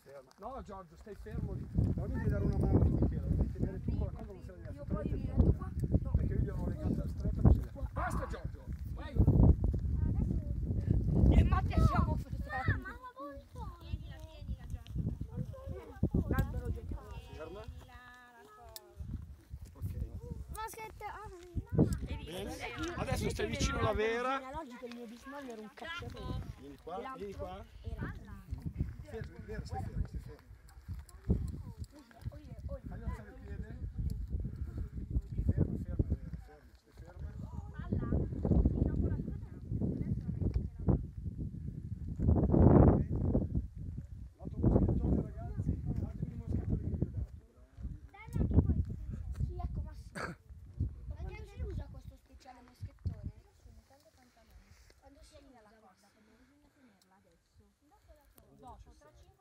Ferma. No Giorgio, stai fermo lì. Non mi devi dare una mano tu Michele, devi tenere tu quella cosa, non sei Io poi mi metto qua. No. perché io gli ho legato stretto, non si deve. Basta Giorgio! Vai! E Mattia siamo fratelli. Mamma, vuoi un po'? Tienila, Giorgio. L'albero giochiamo. Ferma. Maschetta. Bene. Adesso stai vicino alla vera. Genealogico il mio bisnonno era un cacciatore. Vieni qua, vieni qua. Era. Fermo, vera, stai fermo, stai fermo. Fagli alzare il piede. Ferma, ferma, vera, ferma, stai ferma. L'altro moschettone ragazzi, datevi il moschettone che vi ho dato. Sì, ecco Massimo. Perché si usa questo speciale moschettone? Quando si usa la corda, bisogna tenerla adesso. Dopo, tra 5